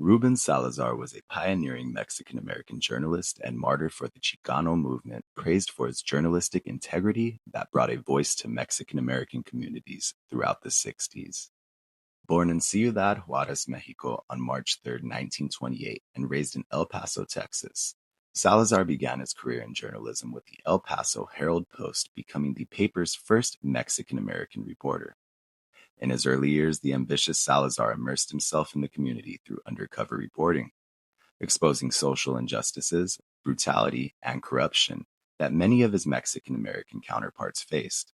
Ruben Salazar was a pioneering Mexican-American journalist and martyr for the Chicano movement, praised for its journalistic integrity that brought a voice to Mexican-American communities throughout the 60s. Born in Ciudad Juarez, Mexico on March 3, 1928, and raised in El Paso, Texas, Salazar began his career in journalism with the El Paso Herald-Post, becoming the paper's first Mexican-American reporter. In his early years, the ambitious Salazar immersed himself in the community through undercover reporting, exposing social injustices, brutality, and corruption that many of his Mexican-American counterparts faced.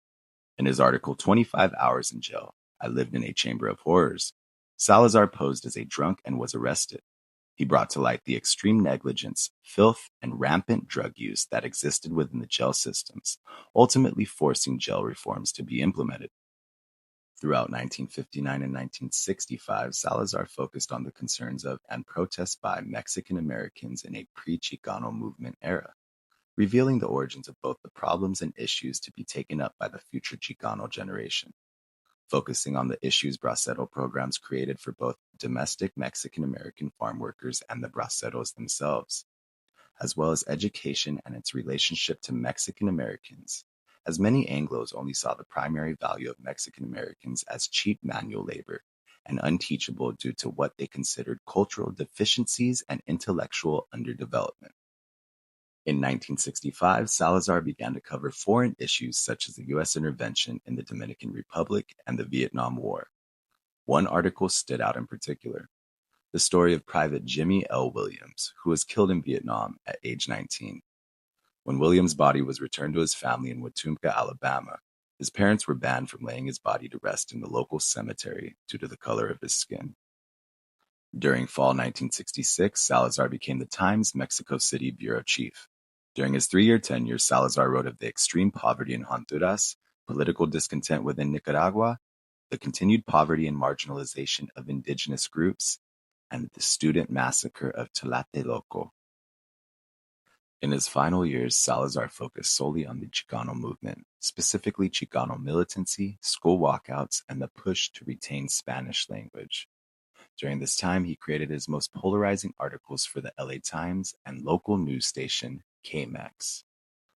In his article 25 Hours in Jail, I Lived in a Chamber of Horrors, Salazar posed as a drunk and was arrested. He brought to light the extreme negligence, filth, and rampant drug use that existed within the jail systems, ultimately forcing jail reforms to be implemented. Throughout 1959 and 1965, Salazar focused on the concerns of and protests by Mexican Americans in a pre-Chicano movement era, revealing the origins of both the problems and issues to be taken up by the future Chicano generation. Focusing on the issues, Braceros programs created for both domestic Mexican American farm workers and the Braceros themselves, as well as education and its relationship to Mexican Americans, as many Anglos only saw the primary value of Mexican Americans as cheap manual labor and unteachable due to what they considered cultural deficiencies and intellectual underdevelopment. In 1965, Salazar began to cover foreign issues such as the U.S. intervention in the Dominican Republic and the Vietnam War. One article stood out in particular: the story of Private Jimmy L. Williams, who was killed in Vietnam at age 19. When Williams' body was returned to his family in Wetumpka, Alabama, his parents were banned from laying his body to rest in the local cemetery due to the color of his skin. During fall 1966, Salazar became the Times Mexico City bureau chief. During his 3-year tenure, Salazar wrote of the extreme poverty in Honduras, political discontent within Nicaragua, the continued poverty and marginalization of indigenous groups, and the student massacre of Tlatelolco. In his final years, Salazar focused solely on the Chicano movement, specifically Chicano militancy, school walkouts, and the push to retain Spanish language. During this time, he created his most polarizing articles for the LA Times and local news station KMEX.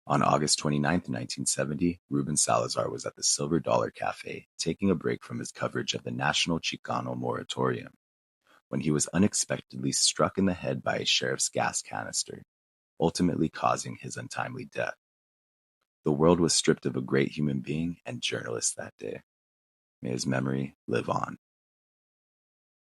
On August 29, 1970, Ruben Salazar was at the Silver Dollar Cafe, taking a break from his coverage of the National Chicano Moratorium, when he was unexpectedly struck in the head by a sheriff's gas canister, ultimately causing his untimely death. The world was stripped of a great human being and journalist that day. May his memory live on.